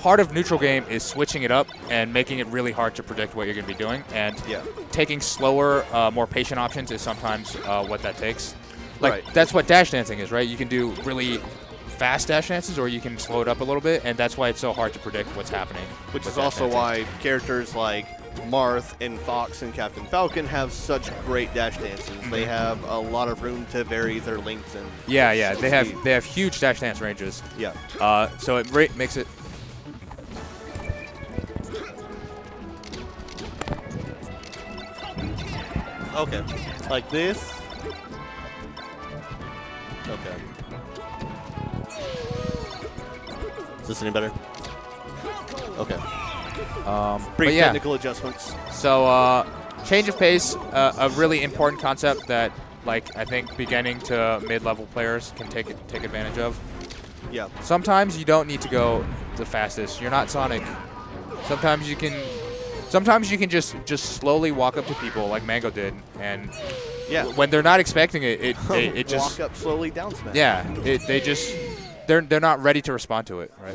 part of neutral game is switching it up and making it really hard to predict what you're going to be doing. And taking slower, more patient options is sometimes what that takes. Like, that's what dash dancing is, right? You can do really fast dash dances, or you can slow it up a little bit, and that's why it's so hard to predict what's happening. Which is also why characters like Marth and Fox and Captain Falcon have such great dash dances. They have a lot of room to vary their lengths and they have huge dash dance ranges. So it makes it. Okay, like this. Okay. Is this any better? Okay. Pretty technical adjustments. So change of pace, a really important concept that, like, I think beginning to mid-level players can take advantage of. Yeah. Sometimes you don't need to go the fastest. You're not Sonic. Sometimes you can just slowly walk up to people like Mango did, and when they're not expecting it, it just walk up slowly, down smash. Yeah, they're not ready to respond to it, right?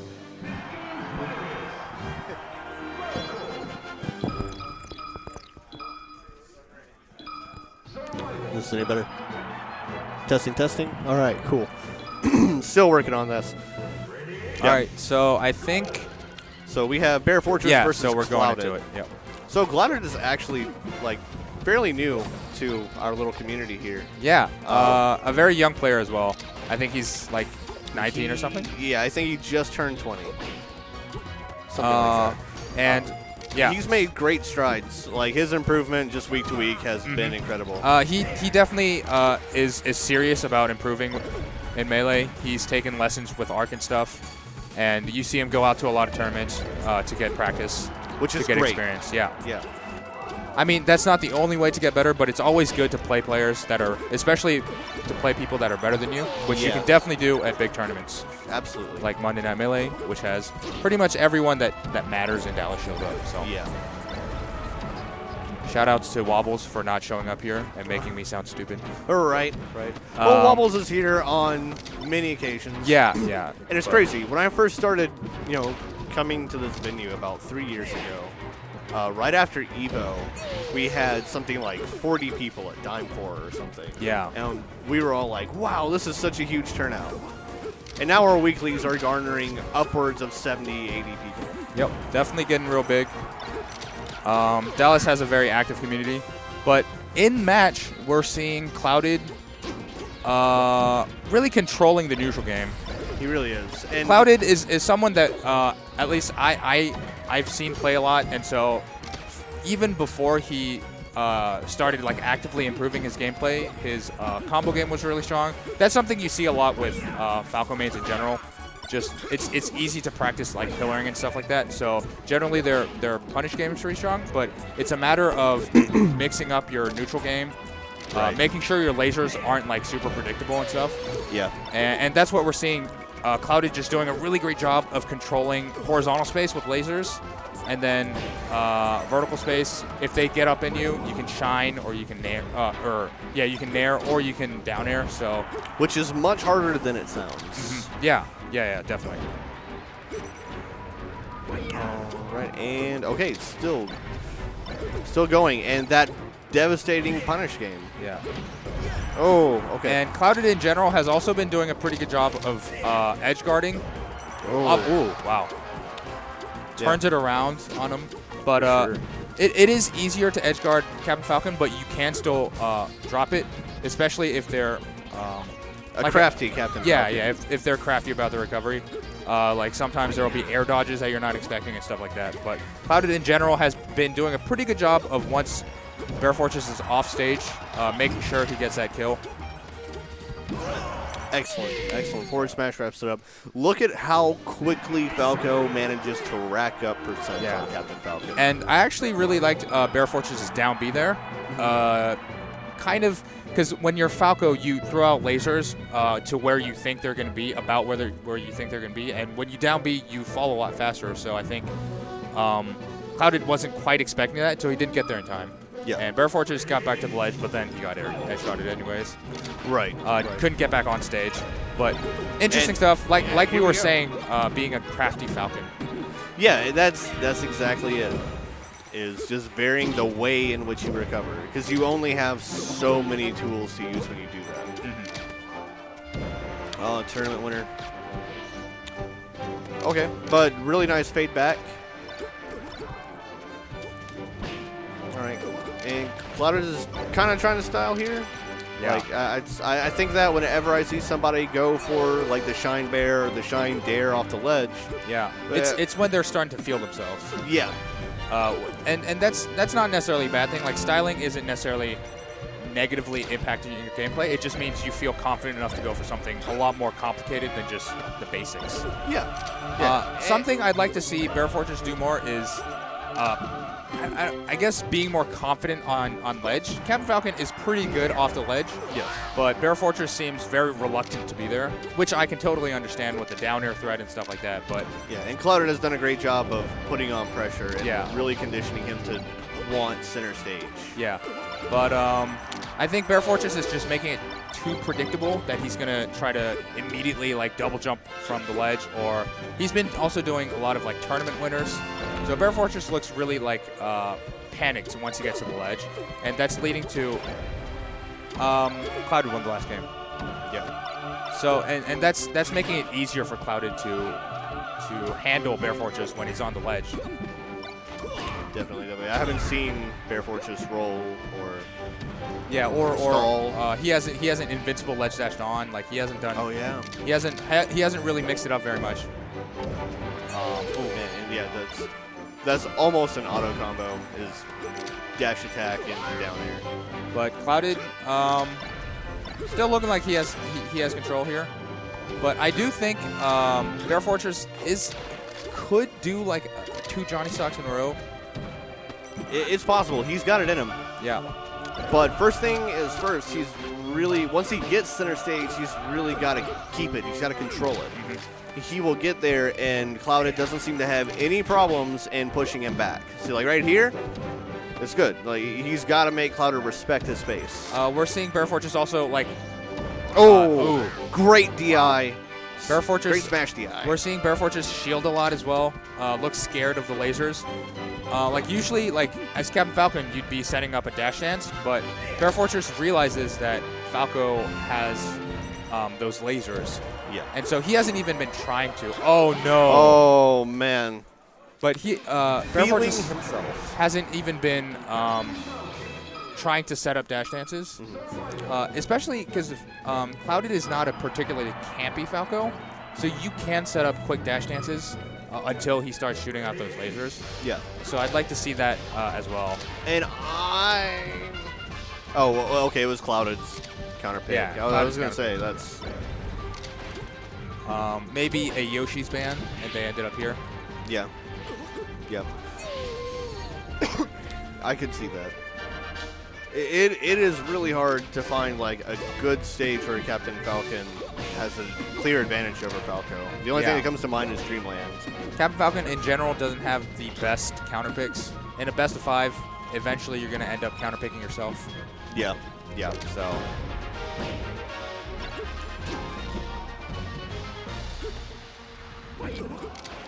Is this any better? Testing. All right, cool. Still working on this. All right, so I think. So we have BearFortress versus so we're Clouded. going into it. Yep. So Clouded is actually like fairly new to our little community here. Yeah, a very young player as well. I think he's like 19 or something. Yeah, I think he just turned 20. Something like that. And he's made great strides. Like, his improvement just week to week has been incredible. He definitely is serious about improving in Melee. He's taken lessons with Arc and stuff. And you see him go out to a lot of tournaments to get practice, which is to get great. Experience. Yeah. I mean, that's not the only way to get better, but it's always good to play players that are, especially to play people that are better than you, which you can definitely do at big tournaments. Absolutely. Like Monday Night Melee, which has pretty much everyone that matters in Dallas shows up. So. Shout-outs to Wobbles for not showing up here and making me sound stupid. Right. Well, Wobbles is here on many occasions. Yeah. And it's crazy. When I first started, coming to this venue about 3 years ago, right after EVO, we had something like 40 people at Dime 4 or something. Yeah. And we were all like, wow, this is such a huge turnout. And now our weeklies are garnering upwards of 70, 80 people. Yep, definitely getting real big. Dallas has a very active community, but in match, we're seeing Clouded really controlling the neutral game. He really is. And Clouded is someone that at least I've seen play a lot, and so even before he started like actively improving his gameplay, his combo game was really strong. That's something you see a lot with Falcon mains in general. Just it's easy to practice like pillaring and stuff like that. So generally their punish game is pretty strong, but it's a matter of mixing up your neutral game, making sure your lasers aren't like super predictable and stuff. Yeah. And that's what we're seeing. Clouded just doing a really great job of controlling horizontal space with lasers, and then vertical space. If they get up in you, you can shine, or you can nair, you can nair, or you can down air. So, which is much harder than it sounds. Yeah, definitely. All right, and okay, still going, and that devastating punish game. Yeah. Oh, okay. And Clouded in general has also been doing a pretty good job of edge guarding. Oh, wow. Turns it around on him. But it is easier to edge guard Captain Falcon, but you can still drop it, especially if they're a crafty Captain Falcon. Yeah, if they're crafty about the recovery. Like sometimes there will be air dodges that you're not expecting and stuff like that. But Clouded in general has been doing a pretty good job of once BearFortress is off stage, making sure he gets that kill. Excellent. Forward smash wraps it up. Look at how quickly Falco manages to rack up percent on Captain Falcon. And I actually really liked BearFortress's down B there. Kind of, because when you're Falco, you throw out lasers to where you think they're going to be, about where you think they're going to be. And when you down B, you fall a lot faster. So I think Clouded wasn't quite expecting that, so he didn't get there in time. Yeah. And BearFortress got back to the ledge, but then he got edge guarded anyways. Right. Couldn't get back on stage. But interesting And stuff. Like we here were we go. saying, being a crafty Falcon. Yeah, that's exactly it. Is just varying the way in which you recover, because you only have so many tools to use when you do that. Oh, tournament winner. Okay, but really nice fade back. All right, and Clouded is kind of trying to style here. Yeah. Like I think that whenever I see somebody go for like the Shine Bear or the Shine Dare off the ledge, Yeah. It's when they're starting to feel themselves. yeah, And that's not necessarily a bad thing. Like, styling isn't necessarily negatively impacting your gameplay. It just means you feel confident enough to go for something a lot more complicated than just the basics. yeah. Something I'd like to see BearFortress do more is, I guess, being more confident on ledge. Captain Falcon is pretty good off the ledge, Yes. but BearFortress seems very reluctant to be there, which I can totally understand with the down air threat and stuff like that. But Yeah, and Clouded has done a great job of putting on pressure and Yeah. really conditioning him to want center stage. yeah, but I think BearFortress is just making it too predictable that he's gonna try to immediately like double jump from the ledge, or he's been also doing a lot of like tournament winners. So BearFortress looks really like panicked once he gets to the ledge, and that's leading to Clouded won the last game. Yeah. So and that's making it easier for Clouded to handle BearFortress when he's on the ledge. Definitely. I haven't seen BearFortress roll or Yeah, or stall. he hasn't invincible ledge dashed on. Like, he hasn't done. Oh yeah. He hasn't really mixed it up very much. Oh man, and yeah, that's almost an auto combo is dash attack and down air. But Clouded, still looking like he has control here. But I do think BearFortress could do like 2 Johnny Stocks in a row. It's possible. He's got it in him. Yeah. But first thing is first, he's really, once he gets center stage, he's really got to keep it. He's got to control it. He will get there, and Clouded doesn't seem to have any problems in pushing him back. See, like right here, it's good. Like, he's got to make Clouded respect his space. We're seeing BearFortress also like. Oh, great DI. BearFortress. Great smash DI. We're seeing BearFortress shield a lot as well. Looks scared of the lasers. Like, usually, like, as Captain Falcon, you'd be setting up a dash dance, but BearFortress realizes that Falco has those lasers. Yeah. And so he hasn't even been trying to. Oh, no. Oh, man. But Feeling BearFortress himself. hasn't even been trying to set up dash dances, especially because Clouded is not a particularly campy Falco, so you can set up quick dash dances until he starts shooting out those lasers. Yeah. So I'd like to see that as well. And oh, well, okay, it was Clouded's counter pick. Yeah, I was going Clouded's to say, that's... Maybe a Yoshi's ban, and they ended up here. Yeah. Yep. I could see that. It is really hard to find like a good stage where Captain Falcon has a clear advantage over Falco. The only thing that comes to mind is Dreamland. Captain Falcon in general doesn't have the best counter picks. In a best of 5, eventually you're going to end up counter picking yourself. Yeah. Yeah. So.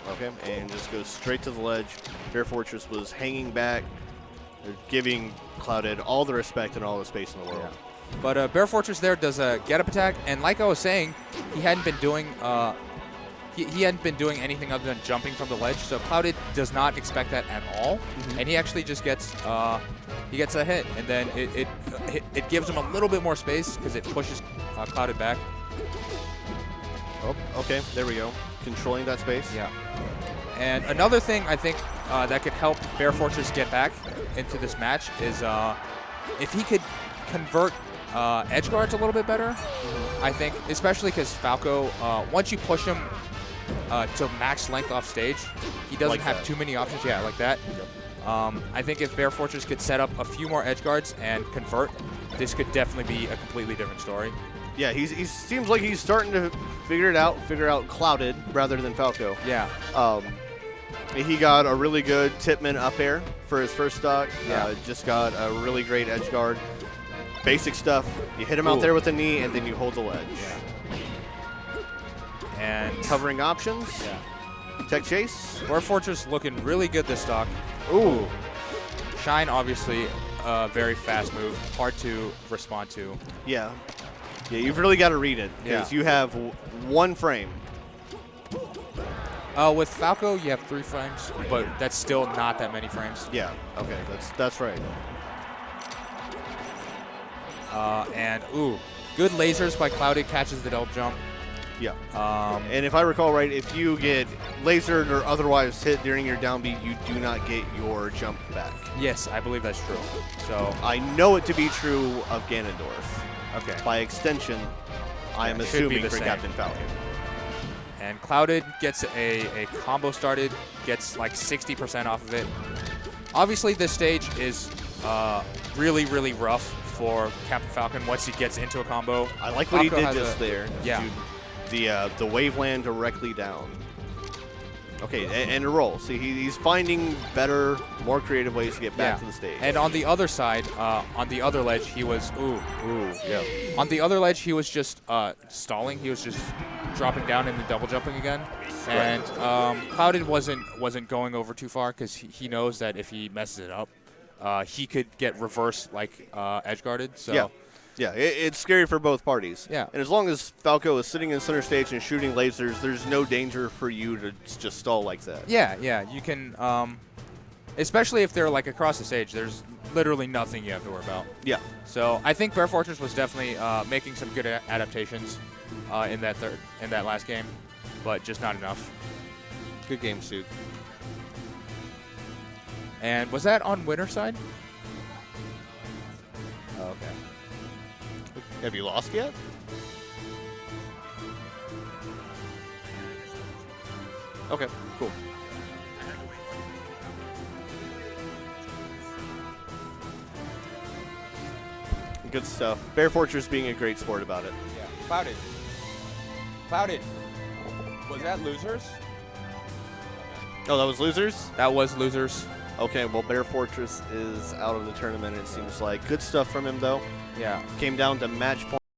Okay, and just goes straight to the ledge. BearFortress was hanging back, giving Clouded all the respect and all the space in the world. Yeah. But BearFortress there does a get-up attack, and like I was saying, he hadn't been doing he hadn't been doing anything other than jumping from the ledge. So Clouded does not expect that at all, and he actually just gets a hit, and then it gives him a little bit more space because it pushes Clouded back. Oh, okay, there we go. Controlling that space. Yeah. And another thing I think that could help BearFortress get back into this match is if he could convert edge guards a little bit better. I think, especially because Falco, once you push him to max length off stage, he doesn't have too many options. Yeah, like that. Yep. I think if BearFortress could set up a few more edge guards and convert, this could definitely be a completely different story. Yeah, he seems like he's starting to figure out Clouded rather than Falco. Yeah. He got a really good tipman up air for his first stock. Yeah. Just got a really great edge guard. Basic stuff. You hit him out there with the knee, and then you hold the ledge. And Covering options. Tech chase. BearFortress looking really good this stock. Ooh. Shine, obviously, a very fast move, hard to respond to. Yeah. Yeah, you've really got to read it because you have one frame. With Falco, you have 3 frames, but that's still not that many frames. Yeah. Okay, that's right. And good lasers by Clouded, catches the double jump. Yeah. And if I recall right, if you get lasered or otherwise hit during your downbeat, you do not get your jump back. Yes, I believe that's true. So I know it to be true of Ganondorf. okay. By extension, I am Should be assuming the for same. Captain Falcon. And Clouded gets a combo started, gets like 60% off of it. Obviously, this stage is really, really rough for Captain Falcon once he gets into a combo. I like what Falco he has did just there. Yeah. The waveland directly down. Okay, and a roll. See, he's finding better, more creative ways to get back to the stage. And on the other side, on the other ledge, he was yeah. On the other ledge, he was just stalling. He was just dropping down and then double jumping again. And Clouded wasn't going over too far because he knows that if he messes it up, he could get reverse like edge guarded. So yeah, it's scary for both parties. Yeah. And as long as Falco is sitting in center stage and shooting lasers, there's no danger for you to just stall like that. yeah, you can. Especially if they're like across the stage, there's literally nothing you have to worry about. Yeah. So I think BearFortress was definitely making some good adaptations in that last game, but just not enough. Good game, Suit. And was that on winner side? Oh, okay. Have you lost yet? Okay, cool. Good stuff. BearFortress being a great sport about it. Yeah. Clouded. Clouded. Was that losers? Oh, that was losers? That was losers. Okay, well, BearFortress is out of the tournament, it seems like. Good stuff from him, though. Yeah. Came down to match point.